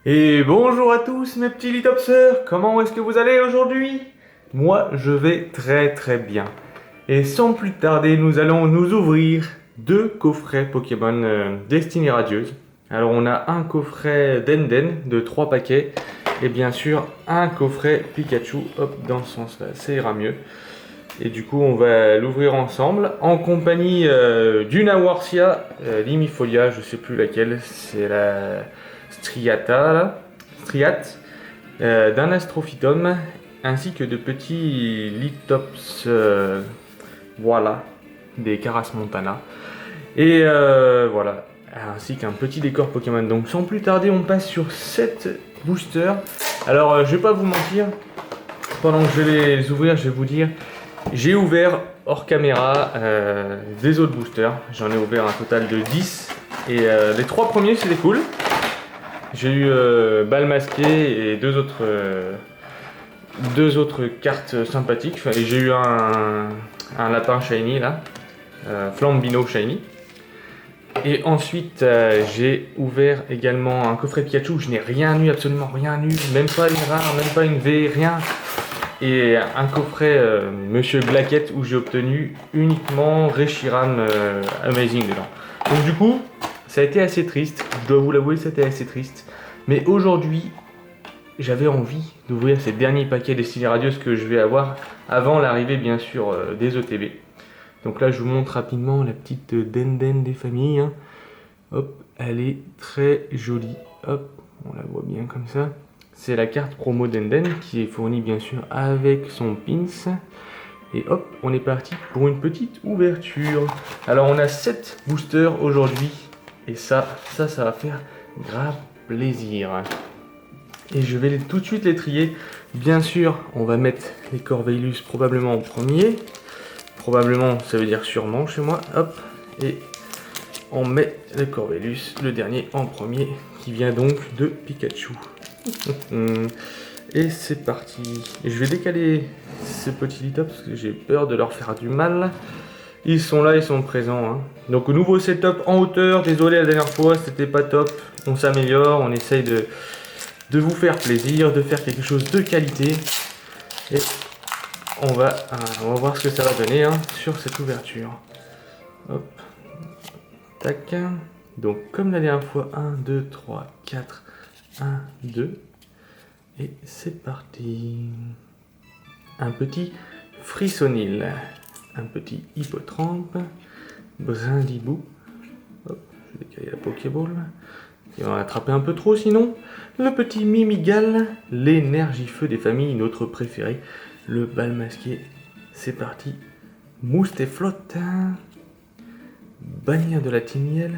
Et bonjour à tous mes petits litopseurs, comment est-ce que vous allez aujourd'hui? Moi je vais très très bien. Et sans plus tarder, nous allons nous ouvrir deux coffrets Pokémon Destinée Radieuse. Alors on a un coffret Denden de 3 paquets et bien sûr un coffret Pikachu, hop dans ce sens là, ça ira mieux. Et du coup on va l'ouvrir ensemble en compagnie d'une Awarsia Limifolia, je sais plus laquelle, c'est la Striata, là, Striat, d'un Astrophytum, ainsi que de petits Lithops, voilà, des Caras Montana. Et voilà, ainsi qu'un petit décor Pokémon. Donc sans plus tarder, on passe sur 7 boosters. Alors je vais pas vous mentir, pendant que je vais les ouvrir, je vais vous dire, j'ai ouvert hors caméra des autres boosters. J'en ai ouvert un total de 10. Et les 3 premiers c'était cool. J'ai eu Bal Masqué et deux autres cartes sympathiques. Et j'ai eu un lapin shiny là, Flambino shiny. Et ensuite j'ai ouvert également un coffret Pikachu. Je n'ai rien eu, absolument rien eu, même pas une rare, même pas une V, rien. Et un coffret Monsieur Glaquette où j'ai obtenu uniquement Reshiram Amazing dedans. Donc du coup, ça a été assez triste, je dois vous l'avouer, c'était assez triste. Mais aujourd'hui, j'avais envie d'ouvrir ces derniers paquets Destinée Radieuse que je vais avoir avant l'arrivée bien sûr des ETB. Donc là, je vous montre rapidement la petite Denden des familles. Hein. Hop, elle est très jolie. Hop, on la voit bien comme ça. C'est la carte promo Denden qui est fournie bien sûr avec son pins. Et hop, on est parti pour une petite ouverture. Alors on a 7 boosters aujourd'hui. Et ça va faire grave plaisir. Et je vais tout de suite les trier. Bien sûr, on va mettre les Corvelus probablement en premier. Probablement, ça veut dire sûrement chez moi. Hop, et on met le Corvelus, le dernier en premier, qui vient donc de Pikachu. Et c'est parti. Et je vais décaler ces petits litops parce que j'ai peur de leur faire du mal. Ils sont là, ils sont présents. Hein. Donc nouveau setup en hauteur. Désolé la dernière fois, c'était pas top. On s'améliore, on essaye de vous faire plaisir, de faire quelque chose de qualité. Et on va voir ce que ça va donner hein, sur cette ouverture. Hop. Tac. Donc comme la dernière fois, 1, 2, 3, 4, 1, 2. Et c'est parti. Un petit Frissonil, un petit Hippotrampe, Brindibou. Hop, je vais décaler la Pokéball. Il va en attraper un peu trop sinon. Le petit Mimigal, l'énergie-feu des familles, notre préféré. Le Bal Masqué, c'est parti. Moustéflotte, Bannière de la Timiel,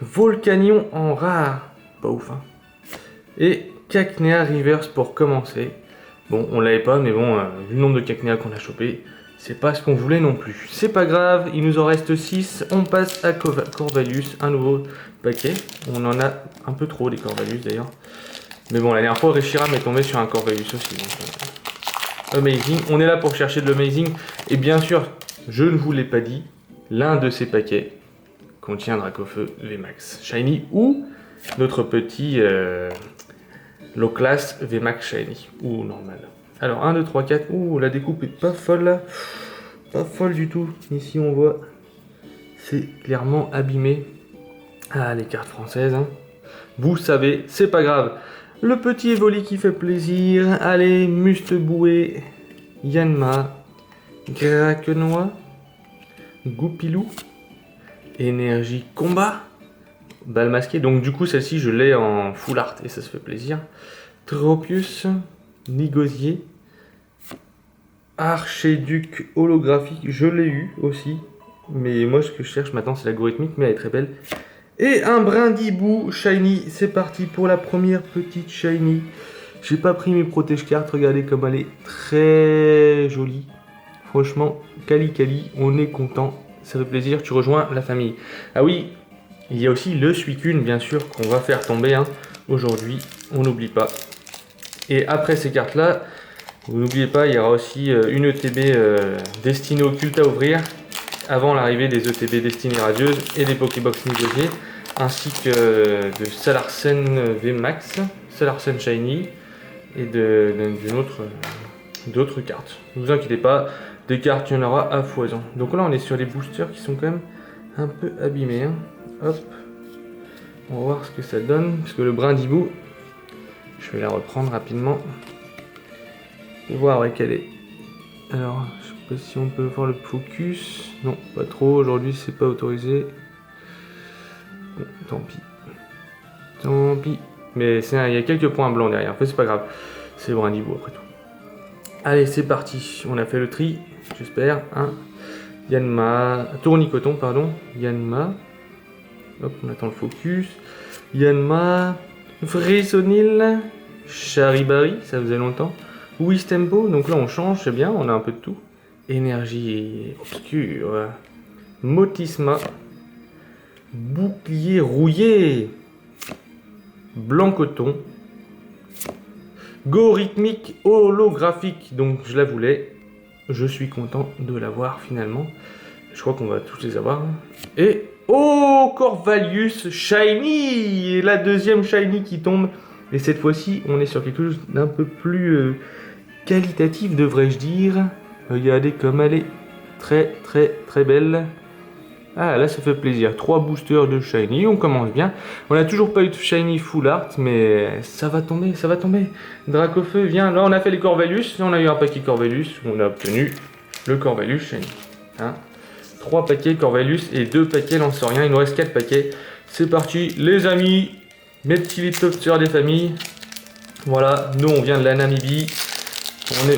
Volcanion en rare, pas ouf hein. Et Cacnea Reverse pour commencer. Bon, on l'avait pas, mais bon, vu le nombre de Cacnea qu'on a chopé, c'est pas ce qu'on voulait non plus. C'est pas grave, il nous en reste 6. On passe à Corvalus, un nouveau paquet. On en a un peu trop des Corvalus d'ailleurs. Mais bon, la dernière fois, Reshiram est tombé sur un Corvalus aussi. Donc, amazing. On est là pour chercher de l'amazing. Et bien sûr, je ne vous l'ai pas dit, l'un de ces paquets contient Dracofeu VMAX Shiny ou notre petit Low-Class VMAX Shiny ou normal. Alors 1, 2, 3, 4. Ouh, la découpe est pas folle là. Pas folle du tout. Ici on voit, c'est clairement abîmé. Ah, les cartes françaises. Hein. Vous savez, c'est pas grave. Le petit Evoli qui fait plaisir. Allez, Musteboué, Yanma, Grakenois, Goupilou, Énergie Combat, Bal Masqué. Donc du coup, celle-ci, je l'ai en full art et ça se fait plaisir. Tropius, Nigosier, Archéduc holographique, je l'ai eu aussi. Mais moi, ce que je cherche maintenant, c'est l'algorithmique, mais elle est très belle. Et un Brindibou shiny, c'est parti pour la première petite shiny. J'ai pas pris mes protège-cartes, regardez comme elle est très jolie. Franchement, Cali, on est content, ça fait plaisir, tu rejoins la famille. Ah oui, il y a aussi le Suicune, bien sûr, qu'on va faire tomber hein, aujourd'hui, on n'oublie pas. Et après ces cartes-là, vous n'oubliez pas, il y aura aussi une ETB destinée occulte à ouvrir, avant l'arrivée des ETB Destinée Radieuse et des Pokébox négociés. ainsi que de Salarsen VMAX, Salarsen Shiny et d'autres cartes. Ne vous inquiétez pas, des cartes il y en aura à foison. Donc là on est sur les boosters qui sont quand même un peu abîmés. Hein. Hop, on va voir ce que ça donne, parce que le Brindibou, je vais la reprendre rapidement et voir avec elle est. Alors, je sais pas si on peut voir le focus. Non, pas trop. Aujourd'hui, c'est pas autorisé. Bon, tant pis. Tant pis. Mais il y a quelques points blancs derrière. En fait, c'est pas grave. C'est Brindibou après tout. Allez, c'est parti. On a fait le tri, j'espère. Hein. Yanma. Tournicoton, pardon. Yanma. Hop, on attend le focus. Yanma. Frissonil. Charibari, ça faisait longtemps. Wistempo, donc là on change, c'est bien, on a un peu de tout. Énergie obscure. Motisma. Bouclier rouillé. Blanc coton. Go rythmique holographique, donc je la voulais. Je suis content de l'avoir finalement. Je crois qu'on va tous les avoir. Et oh, Corvallis Shiny, la deuxième Shiny qui tombe. Et cette fois-ci, on est sur quelque chose d'un peu plus qualitatif, devrais-je dire. Regardez comme elle est très très très belle. Ah là, ça fait plaisir. 3 boosters de Shiny, on commence bien. On n'a toujours pas eu de Shiny Full Art, mais ça va tomber, ça va tomber. Dracofeu, viens. Là, on a fait les Corvallis. On a eu un paquet Corvallis. On a obtenu le Corvallis Shiny. Hein, 3 paquets Corvallis et 2 paquets Lansoriens. Il nous reste 4 paquets. C'est parti, les amis. Mes petits Litopters des familles. Voilà, nous on vient de la Namibie.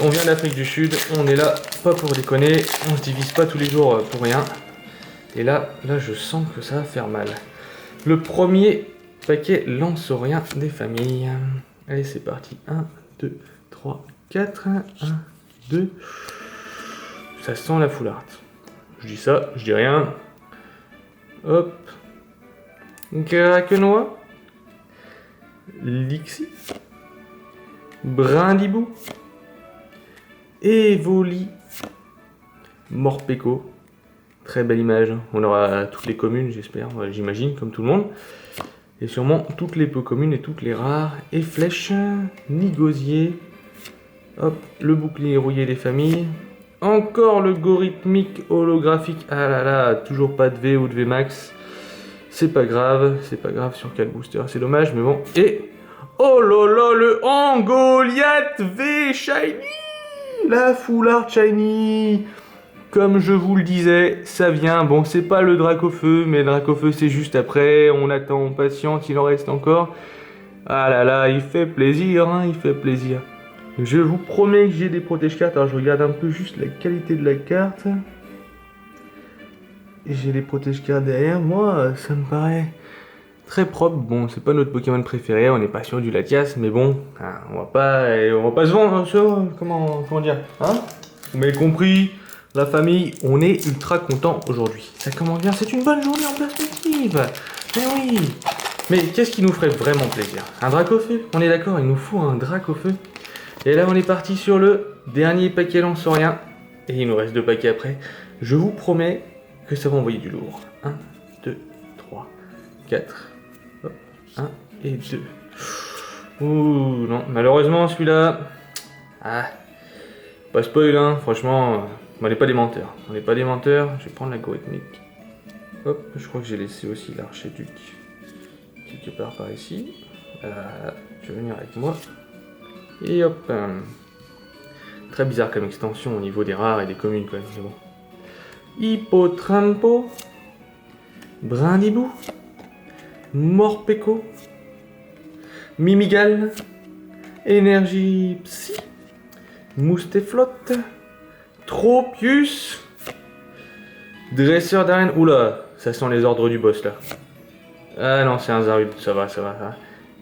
On vient d'Afrique du Sud. On est là, pas pour déconner. On se divise pas tous les jours pour rien. Et là, je sens que ça va faire mal. Le premier paquet Lansorien des familles. Allez, c'est parti. 1, 2, 3, 4. 1, 2. Ça sent la full art. Je dis ça, je dis rien. Hop. Krakenois. Lixi. Brindibou. Evoli. Morpeko. Très belle image. On aura toutes les communes, j'espère, j'imagine, comme tout le monde. Et sûrement toutes les peu communes et toutes les rares. Et flèche. Nigosier. Hop, le bouclier rouillé des familles. Encore le go rythmique holographique. Ah là là, toujours pas de V ou de VMAX. C'est pas grave sur quel booster, c'est dommage, mais bon. Et oh là là, le Angoliath V Shiny, la full art Shiny. Comme je vous le disais, ça vient. Bon, c'est pas le Dracofeu, mais le Dracofeu c'est juste après. On attend, on patiente, il en reste encore. Ah là là, il fait plaisir, hein, il fait plaisir. Je vous promets que j'ai des protège cartes. Alors je regarde un peu juste la qualité de la carte. Et j'ai les protège cartes derrière moi, ça me paraît très propre. Bon, c'est pas notre Pokémon préféré, on n'est pas sur du Latias, mais bon, hein, on va pas se vendre sur, comment dire, hein. Vous m'avez compris, la famille, on est ultra content aujourd'hui. Ça commence bien, c'est une bonne journée en perspective. Mais oui. Mais qu'est-ce qui nous ferait vraiment plaisir? Un Dracofeu, on est d'accord, il nous faut un Dracofeu. Et là, on est parti sur le dernier paquet Lansorien. Et il nous reste 2 paquets après. Je vous promets que ça va envoyer du lourd. 1, 2, 3, 4. Hop, 1 et 2. Ouh, non, malheureusement, celui-là... Ah, pas spoil, hein, franchement, on n'est pas des menteurs. On n'est pas des menteurs, je vais prendre l'algorithmique. Hop, je crois que j'ai laissé aussi l'archiduc quelque part par ici. Tu vas venir avec moi. Et hop. Très bizarre comme extension au niveau des rares et des communes quand même, mais bon. Hippotrampo. Brindibou. Morpeko. Mimigal. Énergie Psy. Moustéflotte. Tropius. Dresseur d'arène. Oula, ça sent les ordres du boss là. Ah non, c'est un Zarud, ça va.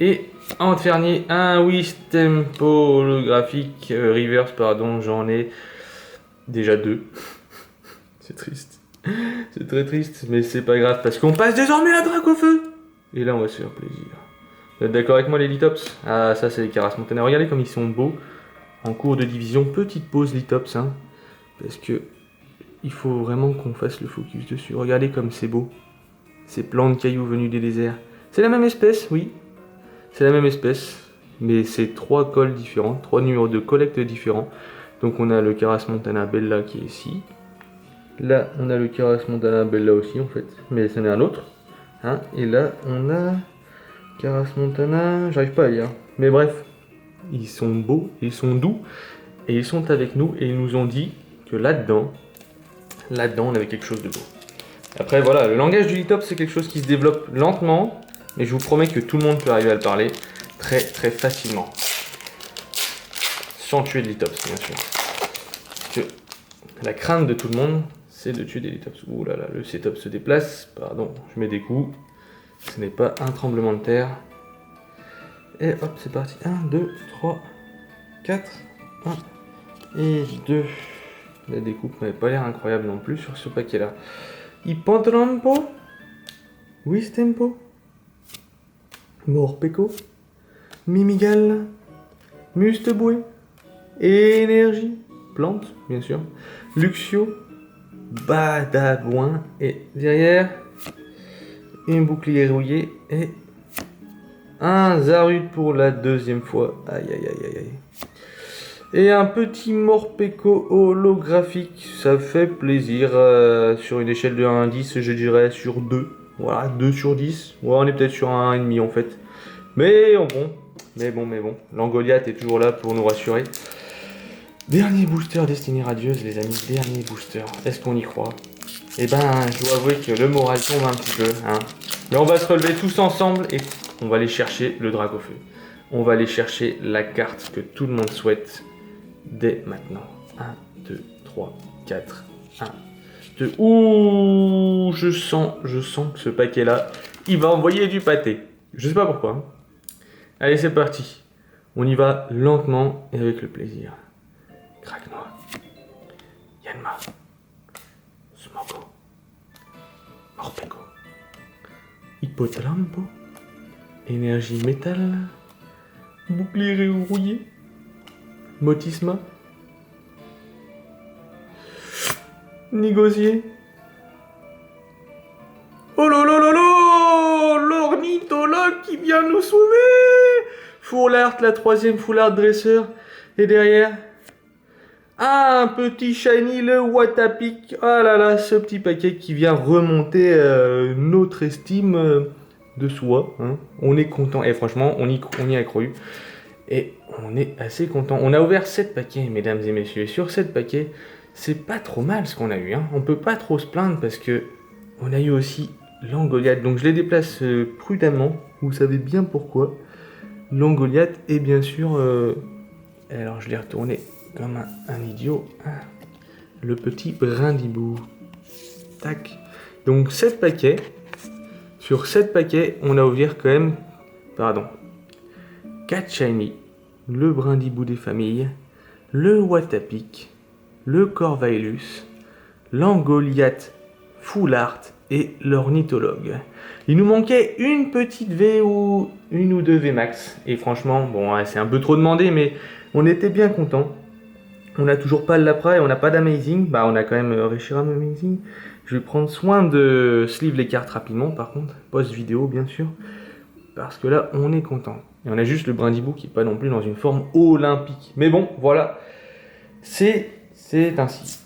Et en dernier, un Wistempo holographique, reverse, pardon, j'en ai déjà 2. C'est triste. C'est très triste, mais c'est pas grave parce qu'on passe désormais à Dracofeu. Et là, on va se faire plaisir. Vous êtes d'accord avec moi, les Litops? Ah, ça, c'est les Caras Montana. Regardez comme ils sont beaux. En cours de division, petite pause Litops, hein, parce que il faut vraiment qu'on fasse le focus dessus. Regardez comme c'est beau. ces plants de cailloux venus des déserts. C'est la même espèce, oui. C'est la même espèce, mais c'est 3 cols différents, 3 numéros de collecte différents. Donc on a le Caras Montana Bella qui est ici. Là, on a le Caras Montana Bella aussi en fait, mais c'en est un autre. Hein. Et là, on a Caras Montana, j'arrive pas à lire. Mais bref, ils sont beaux, ils sont doux, et ils sont avec nous, et ils nous ont dit que là-dedans, on avait quelque chose de beau. Après voilà, le langage du lithops c'est quelque chose qui se développe lentement, mais je vous promets que tout le monde peut arriver à le parler très très facilement. Sans tuer de lithops bien sûr. Parce que la crainte de tout le monde, c'est de tuer des lithops. Ouh là là, le setup se déplace, pardon, je mets des coups. Ce n'est pas un tremblement de terre. Et hop, c'est parti. 1, 2, 3, 4, 1 et 2. La découpe n'avait pas l'air incroyable non plus sur ce paquet-là. Ipotrampo, Wistempo, Morpeko, Mimigal, Musteboué, Énergie, plante, bien sûr, Luxio, Badagouin, et derrière, un bouclier rouillé et un Zarud pour la 2e fois. Aïe aïe aïe aïe aïe. Et un petit Morpeko holographique, ça fait plaisir. Sur une échelle de 1 à 10, je dirais sur 2. Voilà, 2 sur 10. Ouais, on est peut-être sur un 1,5 en fait. Mais bon. L'Angoliath est toujours là pour nous rassurer. Dernier booster Destinée Radieuse, les amis. Dernier booster. Est-ce qu'on y croit? Eh ben, je dois avouer que le moral tombe un petit peu. Hein. Mais on va se relever tous ensemble et on va aller chercher le Dracofeu. On va aller chercher la carte que tout le monde souhaite. Dès maintenant. 1, 2, 3, 4, 1, 2. Ouh, je sens que ce paquet-là, il va envoyer du pâté. Je sais pas pourquoi. Hein. Allez, c'est parti. On y va lentement et avec le plaisir. Craque-noix. Yanma. Smoko. Morpeko. Hippotrampo. Énergie métal. Bouclier rouillé. Motisma. Négocier. Oh là là là là, l'ornithologue qui vient nous sauver. Full art, la 3e full art dresseur. Et derrière, un petit shiny, le Watapic. Ah là là, ce petit paquet qui vient remonter notre estime de soi. Hein. On est content. Et franchement, on y a cru. Et on est assez content. On a ouvert 7 paquets, mesdames et messieurs. Et sur 7 paquets, c'est pas trop mal ce qu'on a eu. Hein. On peut pas trop se plaindre parce que on a eu aussi l'Angoliath. Donc je les déplace prudemment. Vous savez bien pourquoi. L'Angoliath et bien sûr... alors je l'ai retourné comme un idiot. Le petit Brindibou. Tac. Donc 7 paquets. Sur 7 paquets, on a ouvert quand même... 4 shiny, le Brindibou des familles, le Watapic, le Corvailus, l'Angoliath Full Art et l'Ornithologue. Il nous manquait une petite V ou une ou 2 V max. Et franchement, bon, c'est un peu trop demandé, mais on était bien content. On n'a toujours pas le Lapra et on n'a pas d'Amazing. Bah, on a quand même Reshiram Amazing. Je vais prendre soin de sleeve les cartes rapidement, par contre, post-vidéo, bien sûr. Parce que là, on est content. Et on a juste le Brindibou qui n'est pas non plus dans une forme olympique. Mais bon, voilà. C'est ainsi.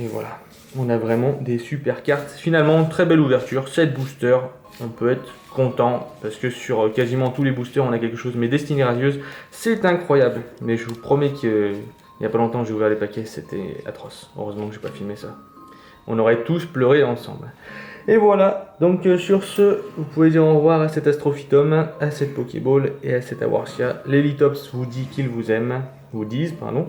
Et voilà. On a vraiment des super cartes. Finalement, très belle ouverture. 7 boosters. On peut être content. Parce que sur quasiment tous les boosters, on a quelque chose. Mais Destinée Radieuse, c'est incroyable. Mais je vous promets qu'il n'y a pas longtemps, j'ai ouvert les paquets. C'était atroce. Heureusement que j'ai pas filmé ça. On aurait tous pleuré ensemble. Et voilà, donc sur ce, vous pouvez dire au revoir à cet Astrophytum, à cette Pokéball et à cet Awarsia. Les Lithops vous disent qu'ils vous aiment, pardon.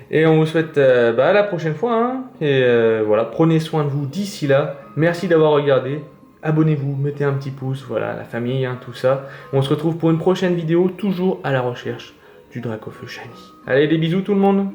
Et on vous souhaite à la prochaine fois. Hein. Et voilà, prenez soin de vous d'ici là. Merci d'avoir regardé. Abonnez-vous, mettez un petit pouce, voilà, la famille, hein, tout ça. On se retrouve pour une prochaine vidéo, toujours à la recherche du Dracofeu Shiny. Allez, des bisous tout le monde!